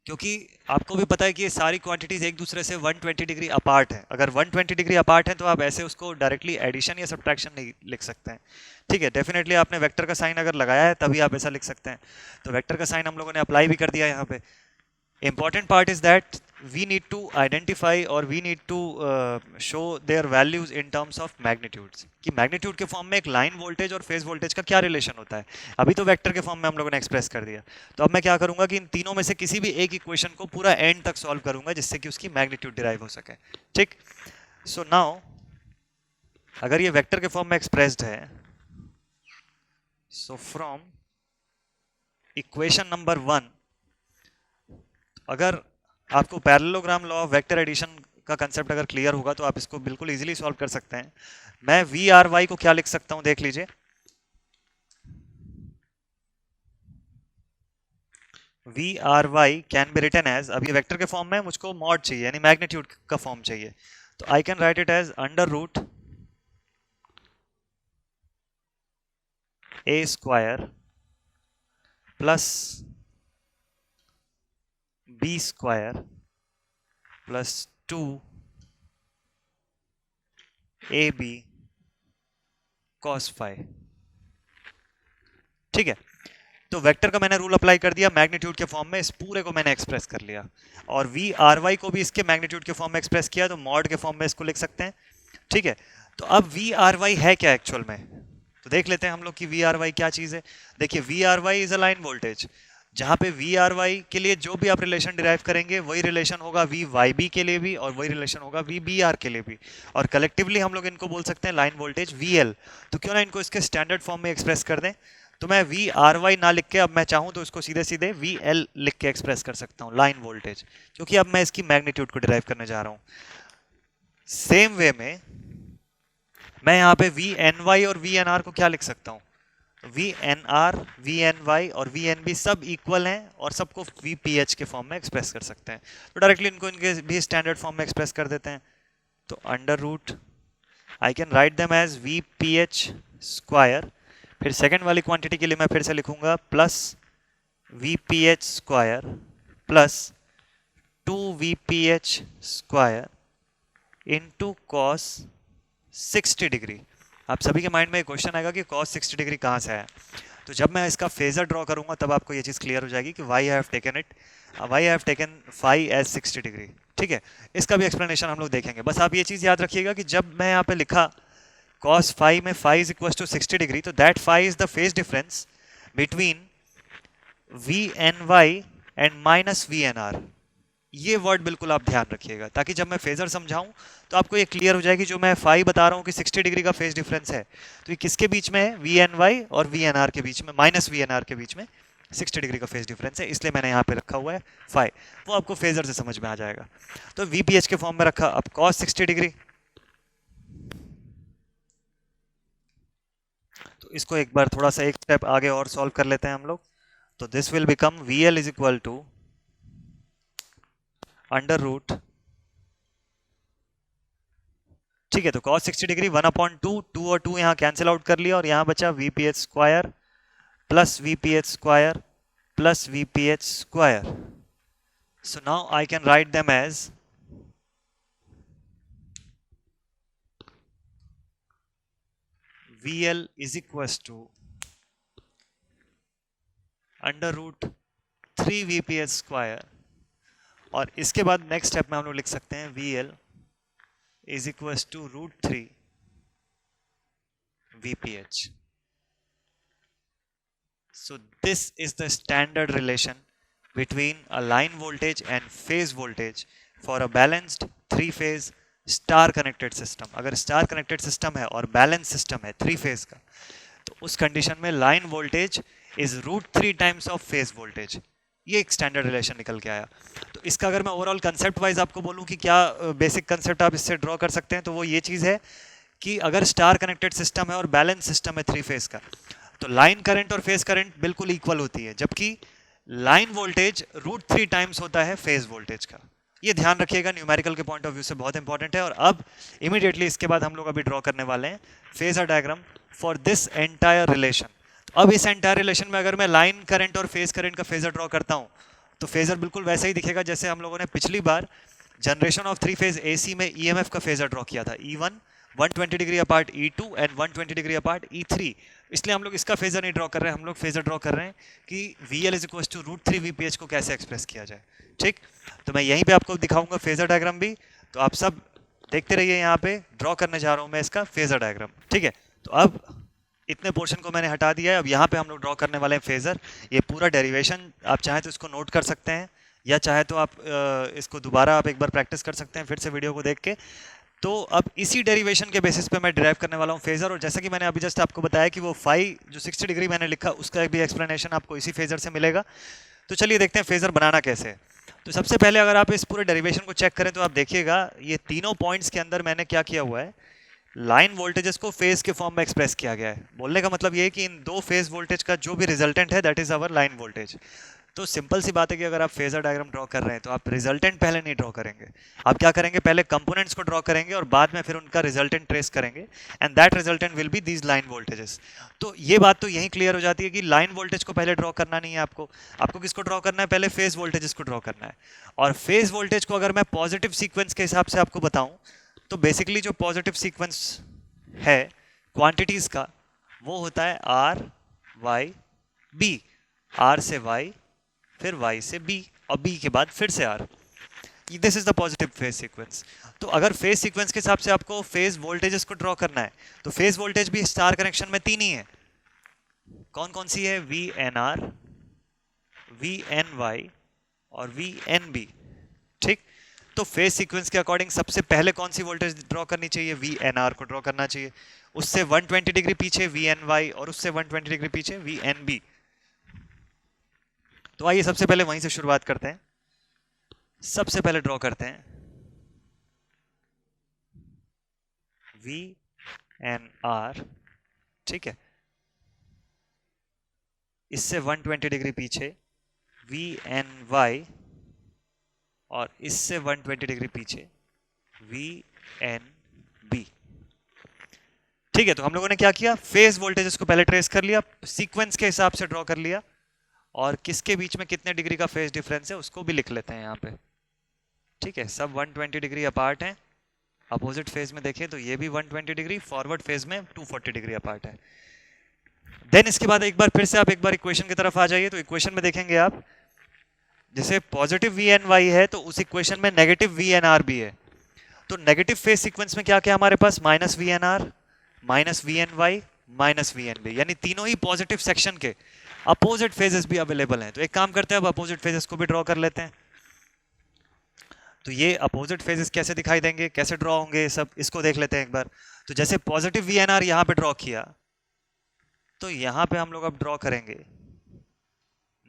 क्योंकि आपको भी पता है कि ये सारी क्वांटिटीज एक दूसरे से 120 डिग्री अपार्ट है. अगर 120 डिग्री अपार्ट है तो आप ऐसे उसको डायरेक्टली एडिशन या सब्ट्रैक्शन नहीं लिख सकते हैं. ठीक है, डेफिनेटली आपने वेक्टर का साइन अगर लगाया है तभी आप ऐसा लिख सकते हैं. तो वेक्टर का साइन हम लोगों ने अप्लाई भी कर दिया यहाँ पे. important part is that we need to identify or we need to show their values in terms of magnitudes. कि मैग्नीट्यूड के फॉर्म में एक लाइन वोल्टेज और फेज वोल्टेज का क्या रिलेशन होता है. अभी तो वेक्टर के फॉर्म में हम लोगों ने एक्सप्रेस कर दिया. तो अब मैं क्या करूंगा कि इन तीनों में से किसी भी एक इक्वेशन को पूरा एंड तक सॉल्व करूंगा जिससे कि उसकी मैग्नीट्यूड डिराइव हो सके. ठीक. सो नाउ अगर ये वेक्टर के फॉर्म में एक्सप्रेस्ड है, सो फ्रॉम इक्वेशन नंबर 1, अगर आपको parallelogram law of vector addition का कंसेप्ट अगर क्लियर होगा तो आप इसको बिल्कुल इजीली सॉल्व कर सकते हैं. मैं वी आर वाई को क्या लिख सकता हूं देख लीजिए. V R Y can be written as, अब ये वेक्टर के फॉर्म में मुझको मॉड चाहिए यानी मैग्नीट्यूड का फॉर्म चाहिए. तो I can write it as under root a square plus b square plus 2 a b cos phi. ठीक है, तो वेक्टर का मैंने रूल अप्लाई कर दिया मैग्नीट्यूड के फॉर्म में, इस पूरे को मैंने एक्सप्रेस कर लिया. और वी आर वाई को भी इसके मैग्नीट्यूड के फॉर्म में एक्सप्रेस किया तो मॉड के फॉर्म में इसको लिख सकते हैं. ठीक है, तो अब वी आर वाई है क्या एक्चुअल में, तो देख लेते हैं हम लोग कि वी आर वाई क्या चीज है. देखिए V R Y is a line voltage, जहां पे वी आर वाई के लिए जो भी आप रिलेशन डिराइव करेंगे वही रिलेशन होगा वी वाई बी के लिए भी और वही रिलेशन होगा वी बी आर के लिए भी. और कलेक्टिवली हम लोग इनको बोल सकते हैं लाइन वोल्टेज वी एल. तो क्यों ना इनको इसके स्टैंडर्ड फॉर्म में एक्सप्रेस कर दें. तो मैं वी आर वाई ना लिख के अब मैं चाहूं तो इसको सीधे सीधे वी एल लिख के एक्सप्रेस कर सकता हूं लाइन वोल्टेज, क्योंकि अब मैं इसकी मैग्नीट्यूड को डिराइव करने जा रहा हूं. सेम वे में मैं यहाँ पे वी एन वाई और वी एन आर को क्या लिख सकता हूँ. V N R, V N Y और वी एन बी सब इक्वल हैं और सबको वी पी एच के फॉर्म में एक्सप्रेस कर सकते हैं. तो डायरेक्टली इनको इनके भी स्टैंडर्ड फॉर्म में एक्सप्रेस कर देते हैं. तो under root I can write them as V P H square, फिर सेकेंड वाली क्वांटिटी के लिए मैं फिर से लिखूंगा plus V P H square plus 2 VPH square into cos 60 degree. आप सभी के माइंड में एक क्वेश्चन आएगा कि cos 60 डिग्री कहाँ से आया. तो जब मैं इसका फेजर ड्रॉ करूंगा तब आपको ये चीज़ क्लियर हो जाएगी कि why have taken it, why have taken phi as 60 degree. ठीक है, इसका भी एक्सप्लेनेशन हम लोग देखेंगे. बस आप ये चीज़ याद रखिएगा कि जब मैं यहाँ पे लिखा cos फाई में phi is equal to 60 degree, तो that phi is the phase difference between V N Y and minus V N R. ये वर्ड बिल्कुल आप ध्यान रखिएगा ताकि जब मैं फेजर समझाऊं तो आपको ये क्लियर हो जाएगी. जो मैं फाई बता रहा हूं कि 60 डिग्री का फेज डिफरेंस है तो ये किसके बीच में है, वी एन वाई और वी एन आर के बीच में, माइनस वी एन आर के बीच में 60 डिग्री का फेज डिफरेंस है, इसलिए मैंने यहाँ पे रखा हुआ है फाई. वो आपको फेजर से समझ में आ जाएगा. तो वीपीएच के फॉर्म में रखा. अब कॉस 60 डिग्री, तो इसको एक बार थोड़ा सा एक स्टेप आगे और सॉल्व कर लेते हैं हम लोग. तो this will become V L is equal to under root, ठीक है, तो cos 60 डिग्री 1/2, 2 और 2 यहाँ कैंसिल आउट कर लिया और यहाँ बचा VPH square plus VPH square plus VPH square. So now I can write them as VL is equal to under root 3 VPH² और इसके बाद नेक्स्ट स्टेप में हम लोग लिख सकते हैं VL is equal to √3 VPH. So this is the standard relation between a line voltage and phase voltage for a balanced 3-phase star connected system. अगर स्टार कनेक्टेड सिस्टम है और बैलेंस सिस्टम है 3 फेज का, तो उस condition में line voltage is √3 times of phase voltage. ये एक स्टैंडर्ड रिलेशन निकल के आया. तो इसका अगर मैं ओवरऑल कंसेप्ट वाइज आपको बोलूं कि क्या बेसिक कंसेप्ट आप इससे ड्रॉ कर सकते हैं, तो वो ये चीज़ है कि अगर स्टार कनेक्टेड सिस्टम है और बैलेंस सिस्टम है 3 फेज का, तो लाइन करंट और फेज करंट बिल्कुल इक्वल होती है, जबकि लाइन वोल्टेज √3 टाइम्स होता है फेज वोल्टेज का. ये ध्यान रखिएगा, न्यूमेरिकल के पॉइंट ऑफ व्यू से बहुत इंपॉर्टेंट है. और अब इमीडिएटली इसके बाद हम लोग अभी ड्रॉ करने वाले हैं phasor diagram for this entire relation. अब इस एंटायर रिलेशन में अगर मैं लाइन करंट और फेज करंट का फेजर ड्रॉ करता हूं, तो फेजर बिल्कुल वैसा ही दिखेगा जैसे हम लोगों ने पिछली बार जनरेशन ऑफ 3 फेज एसी में ईएमएफ का फेजर ड्रॉ किया था. E1 120 degree apart, E2 and 120 degree apart E3. इसलिए हम लोग इसका फेजर नहीं ड्रॉ कर रहे हैं, हम लोग फेजर ड्रॉ कर रहे हैं कि VL is equal to √3 VPH को कैसे एक्सप्रेस किया जाए. ठीक, तो मैं यहीं पे आपको दिखाऊंगा फेजर डायग्राम भी, तो आप सब देखते रहिए. यहाँ पे ड्रॉ करने जा रहा हूँ मैं इसका फेजर डायग्राम. ठीक है, तो अब इतने पोर्शन को मैंने हटा दिया है. अब यहाँ पे हम लोग ड्रॉ करने वाले हैं फेजर. ये पूरा डेरिवेशन आप चाहें तो इसको नोट कर सकते हैं, या चाहे तो आप इसको दोबारा आप एक बार प्रैक्टिस कर सकते हैं फिर से वीडियो को देख के. तो अब इसी डेरिवेशन के बेसिस पे मैं डिराइव करने वाला हूँ फेजर. और जैसा कि मैंने अभी जस्ट आपको बताया कि वो फाई जो 60 डिग्री मैंने लिखा, उसका भी एक्सप्लेनेशन आपको इसी फेजर से मिलेगा. तो चलिए देखते हैं फेजर बनाना कैसे है. तो सबसे पहले अगर आप इस पूरे डेरिवेशन को चेक करें तो आप देखिएगा ये तीनों पॉइंट्स के अंदर मैंने क्या किया हुआ है, लाइन वोल्टेजेस को फेज के फॉर्म में एक्सप्रेस किया गया है. बोलने का मतलब ये है कि इन दो फेज वोल्टेज का जो भी रिजल्टेंट है that is our line voltage. तो सिंपल सी बात है कि अगर आप फेजर डायग्राम ड्रॉ कर रहे हैं तो आप रिजल्टेंट पहले नहीं ड्रॉ करेंगे. आप क्या करेंगे, पहले कंपोनेंट्स को ड्रॉ करेंगे और बाद में फिर उनका रिजल्टेंट ट्रेस करेंगे, and that resultant will be these line voltages. तो ये बात तो यहीं क्लियर हो जाती है कि लाइन वोल्टेज को पहले ड्रॉ करना नहीं है आपको. आपको किसको ड्रॉ करना है, पहले फेज वोल्टेजेस को ड्रॉ करना है. और फेज वोल्टेज को अगर मैं पॉजिटिव सीक्वेंस के हिसाब से आपको बताऊं, तो बेसिकली जो पॉजिटिव सीक्वेंस है क्वांटिटीज का, वो होता है R Y B. R से Y, फिर Y से B, और B के बाद फिर से R. This is the positive phase sequence. तो अगर फेज सीक्वेंस के हिसाब से आपको फेज वोल्टेजेस को ड्रॉ करना है, तो फेज वोल्टेज भी स्टार कनेक्शन में 3 ही है. कौन कौन सी है, VNR, VNY और VNB. ठीक, तो फेज सीक्वेंस के अकॉर्डिंग सबसे पहले कौन सी वोल्टेज ड्रॉ करनी चाहिए, VNR को ड्रॉ करना चाहिए. उससे 120 डिग्री पीछे VNY और उससे 120 डिग्री पीछे VNB. तो आइए सबसे पहले वहीं से शुरुआत करते हैं. सबसे पहले ड्रॉ करते हैं VNR. ठीक है, इससे 120 डिग्री पीछे VNY और इससे 120 डिग्री पीछे VNB. ठीक है, तो हम लोगों ने क्या किया, फेज वोल्टेजेस को पहले ट्रेस कर लिया, सीक्वेंस के हिसाब से ड्रॉ कर लिया, और किसके बीच में कितने डिग्री का फेज डिफरेंस है उसको भी लिख लेते हैं यहाँ पे. ठीक है, सब 120 डिग्री अपार्ट हैं. अपोजिट फेज में देखें तो ये भी 120 डिग्री, फॉरवर्ड फेज में 240 डिग्री अपार्ट है. देन इसके बाद एक बार फिर से आप एक बार इक्वेशन की तरफ आ जाइए. तो इक्वेशन में देखेंगे आप, जैसे पॉजिटिव VNY है तो उस इक्वेशन में नेगेटिव VNR भी है. तो नेगेटिव फेज सीक्वेंस में क्या क्या हमारे पास, -VNR, -VNY, -VNB, यानी तीनों ही पॉजिटिव सेक्शन के अपोजिट फेजेस भी अवेलेबल हैं. तो एक काम करते हैं, अब अपोजिट फेजेस को भी ड्रॉ कर लेते हैं. तो ये अपोजिट फेजेस कैसे दिखाई देंगे, कैसे ड्रॉ होंगे, सब इसको देख लेते हैं एक बार. तो जैसे पॉजिटिव VNR यहाँ पे ड्रॉ किया, तो यहाँ पे हम लोग अब ड्रॉ करेंगे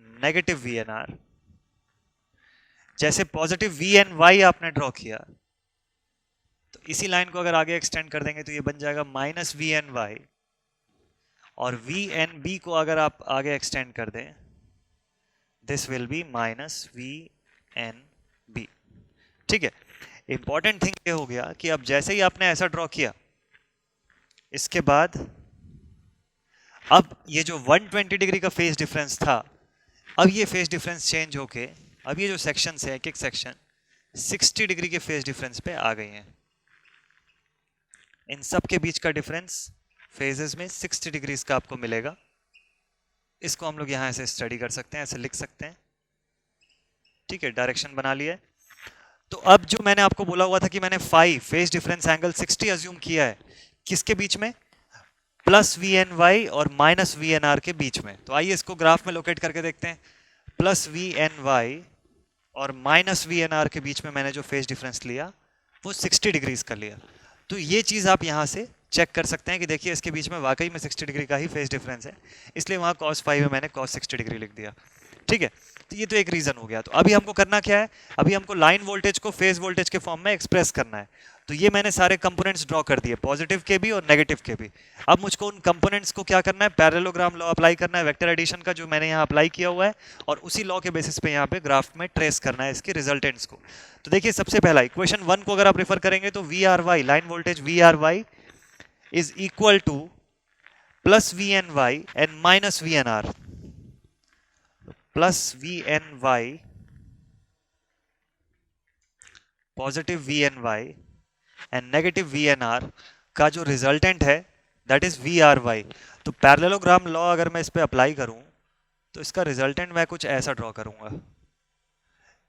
नेगेटिव VNR. जैसे पॉजिटिव VNY आपने ड्रॉ किया, तो इसी लाइन को अगर आगे एक्सटेंड कर देंगे तो ये बन जाएगा -VNY, और VNB को अगर आप आगे एक्सटेंड कर दें, दिस विल बी -VNB. ठीक है, इंपॉर्टेंट थिंग ये हो गया कि अब जैसे ही आपने ऐसा ड्रॉ किया, इसके बाद अब ये जो 120 डिग्री का फेज डिफरेंस था, अब ये फेज डिफरेंस चेंज होके अब ये जो सेक्शन है, एक एक सेक्शन 60 डिग्री के फेज डिफरेंस पे आ गई हैं. इन सब के बीच का डिफरेंस फेजेस में 60 डिग्रीज का आपको मिलेगा. इसको हम लोग यहाँ ऐसे स्टडी कर सकते हैं, ऐसे लिख सकते हैं, ठीक है, डायरेक्शन बना लिया है। तो अब जो मैंने आपको बोला हुआ था कि मैंने phi phase difference angle 60 assume किया है, किसके बीच में, प्लस वी एन वाई और माइनस वी एन आर के बीच में। तो आइए इसको ग्राफ में लोकेट करके देखते हैं। प्लस वी एन वाई और माइनस वी एन आर के बीच में मैंने जो फेज डिफरेंस लिया वो 60 डिग्रीज का लिया। तो ये चीज आप यहाँ से चेक कर सकते हैं कि देखिए इसके बीच में वाकई में 60 डिग्री का ही फेज डिफरेंस है, इसलिए वहाँ cos फाई में मैंने cos 60 डिग्री लिख दिया, ठीक है। तो ये तो एक रीजन हो गया। तो अभी हमको करना क्या है, अभी हमको लाइन वोल्टेज को फेज वोल्टेज के फॉर्म में एक्सप्रेस करना है। तो ये मैंने सारे कंपोनेंट्स ड्रॉ कर दिए, पॉजिटिव के भी और नेगेटिव के भी। अब मुझको उन कंपोनेंट्स को क्या करना है, पैरेललोग्राम लॉ अप्लाई करना है, वेक्टर एडिशन का जो मैंने यहाँ अप्लाई किया हुआ है, और उसी लॉ के बेसिस पे यहाँ पे ग्राफ में ट्रेस करना है इसके रिजल्टेंट्स को। तो देखिए सबसे पहला इक्वेशन 1 को अगर आप रेफर करेंगे तो V R Y, line voltage V R Y is equal to plus V N Y and minus V N R. Plus V N Y positive V N Y and negative V N R का जो resultant है that is V R Y. तो parallelogram law अगर मैं इस पे apply करूं तो इसका रिजल्टेंट मैं कुछ ऐसा ड्रॉ करूंगा,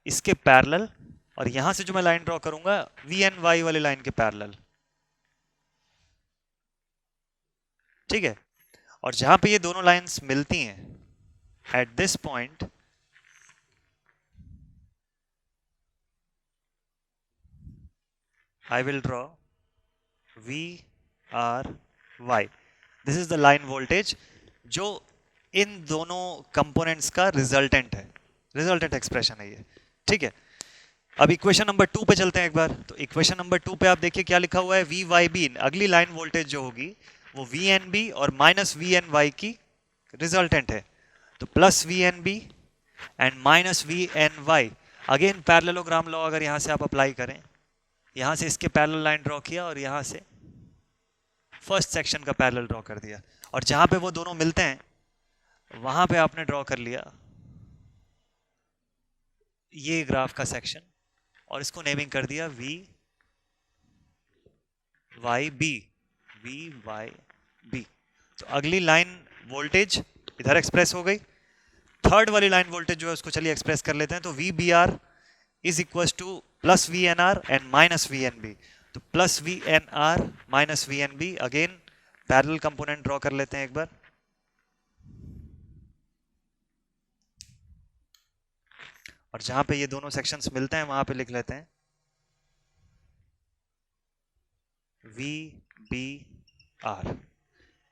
इसके पैरेलल, और यहां से जो मैं लाइन ड्रॉ करूंगा वी एन वाई वाली लाइन के पैरेलल, ठीक है। और जहां पे ये दोनों लाइंस मिलती हैं at this point, I will draw V R Y. This is the line voltage जो इन दोनों कंपोनेंट्स का रिजल्टेंट है, रिजल्टेंट एक्सप्रेशन है ये, ठीक है। अब इक्वेशन नंबर 2 पे चलते हैं एक बार। तो इक्वेशन नंबर 2 पे आप देखिए क्या लिखा हुआ है, वी वाई बी, अगली लाइन वोल्टेज जो होगी वो वी एन बी और माइनस वी एन वाई की रिजल्टेंट है। तो plus V N B and minus V N Y, again parallelogram law अगर यहां से आप अप्लाई करें, यहां से इसके पैरेलल लाइन ड्रॉ किया और यहां से फर्स्ट सेक्शन का पैरेलल ड्रॉ कर दिया, और जहां पे वो दोनों मिलते हैं वहां पे आपने ड्रॉ कर लिया ये ग्राफ का सेक्शन, और इसको नेमिंग कर दिया V Y B, V Y B. तो अगली लाइन वोल्टेज इधर एक्सप्रेस हो गई। थर्ड वाली लाइन वोल्टेज जो है उसको चलिए एक्सप्रेस कर लेते हैं। तो V B R is equal to plus V N R and minus V N B. तो plus V N R minus V N B, again parallel component draw कर लेते हैं एक बार। और जहां पे ये दोनों सेक्शंस मिलते हैं वहां पे लिख लेते हैं वी बी आर,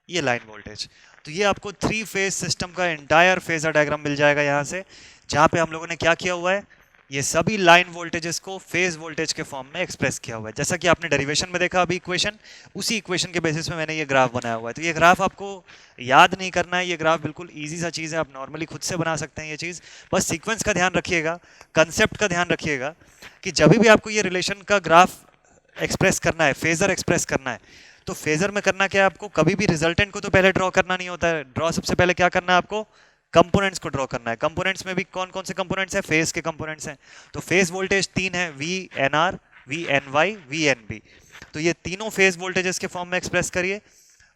ये लाइन वोल्टेज। तो ये आपको 3 फेज सिस्टम का एंटायर फेजर डायग्राम मिल जाएगा यहां से, जहां पे हम लोगों ने क्या किया हुआ है, ये सभी लाइन वोल्टेजेस को फेज वोल्टेज के फॉर्म में एक्सप्रेस किया हुआ है। जैसा कि आपने डेरिवेशन में देखा अभी इक्वेशन, उसी इक्वेशन के बेसिस में मैंने ये ग्राफ बनाया हुआ है। तो ये ग्राफ आपको याद नहीं करना है, ये ग्राफ बिल्कुल इजी सा चीज़ है, आप नॉर्मली खुद से बना सकते हैं ये चीज़। बस सीक्वेंस का ध्यान रखिएगा, कंसेप्ट का ध्यान रखिएगा कि जब भी आपको ये रिलेशन का ग्राफ एक्सप्रेस करना है, फेजर एक्सप्रेस करना है, तो फेजर में करना क्या है, आपको कभी भी रिजल्टेंट को तो पहले ड्रॉ करना नहीं होता है। ड्रॉ सबसे पहले क्या करना है, आपको कंपोनेंट्स को ड्रॉ करना है। कंपोनेंट्स में भी कौन कौन से कंपोनेंट्स हैं, फेज के कंपोनेंट्स हैं। तो फेज वोल्टेज 3 है, V N R, V N Y, V N B. तो ये तीनों फेज वोल्टेजेस के फॉर्म में एक्सप्रेस करिए।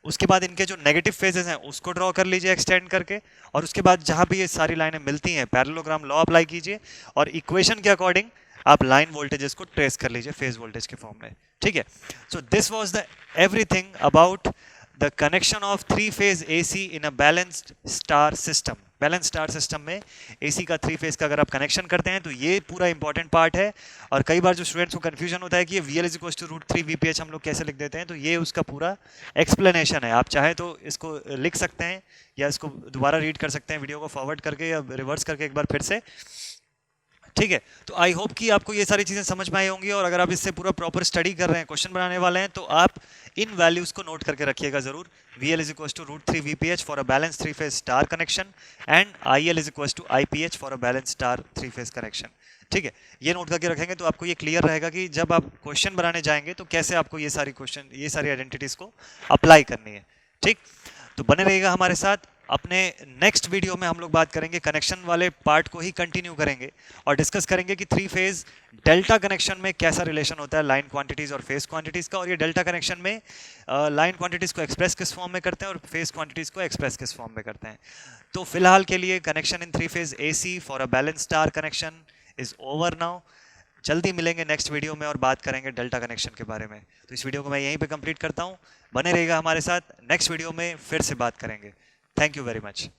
उसके बाद इनके जो नेगेटिव फेजेस हैं उसको ड्रॉ कर लीजिए एक्सटेंड करके, और उसके बाद जहां भी ये सारी लाइनें मिलती हैं पैरेललोग्राम लॉ अप्लाई कीजिए, और इक्वेशन के अकॉर्डिंग आप लाइन वोल्टेजेस को ट्रेस कर लीजिए फेज वोल्टेज के फॉर्म में, ठीक है। So this was the everything about the connection of 3 phase AC in a balanced star system. Balance star system में एसी का 3 फेज का अगर आप कनेक्शन करते हैं तो ये पूरा इंपॉर्टेंट पार्ट है। और कई बार जो स्टूडेंट्स को कंफ्यूजन होता है कि ये VL is equal to √3 VPH हम लोग कैसे लिख देते हैं, तो ये उसका पूरा एक्सप्लेनेशन है। आप चाहे तो इसको लिख सकते हैं या इसको दोबारा रीड कर सकते हैं वीडियो को फॉरवर्ड करके या रिवर्स करके एक बार फिर से, ठीक है। तो आई होप कि आपको ये सारी चीज़ें समझ में आई होंगी, और अगर आप इससे पूरा प्रॉपर स्टडी कर रहे हैं, क्वेश्चन बनाने वाले हैं, तो आप इन वैल्यूज़ को नोट करके रखिएगा ज़रूर। VL is equal to √3 VPH for a balance 3 phase star connection, and IL is equal to IPH for a balance star 3 phase connection, ठीक है। ये नोट करके रखेंगे तो आपको ये क्लियर रहेगा कि जब आप क्वेश्चन बनाने जाएंगे तो कैसे आपको ये सारी आइडेंटिटीज़ को अप्लाई करनी है, ठीक। तो बने रहिएगा हमारे साथ। अपने नेक्स्ट वीडियो में हम लोग बात करेंगे कनेक्शन वाले पार्ट को ही कंटिन्यू करेंगे और डिस्कस करेंगे कि थ्री फेज डेल्टा कनेक्शन में कैसा रिलेशन होता है लाइन क्वांटिटीज और फेज क्वांटिटीज का, और ये डेल्टा कनेक्शन में लाइन क्वांटिटीज को एक्सप्रेस किस फॉर्म में करते हैं और फेज क्वांटिटीज को एक्सप्रेस किस फॉर्म में करते हैं। तो फिलहाल के लिए connection in three phase AC for a balance star connection is over now. जल्दी मिलेंगे नेक्स्ट वीडियो में और बात करेंगे डेल्टा कनेक्शन के बारे में। तो इस वीडियो को मैं यहीं पे कंप्लीट करता हूँ, बने रहिएगा हमारे साथ, नेक्स्ट वीडियो में फिर से बात करेंगे। Thank you very much.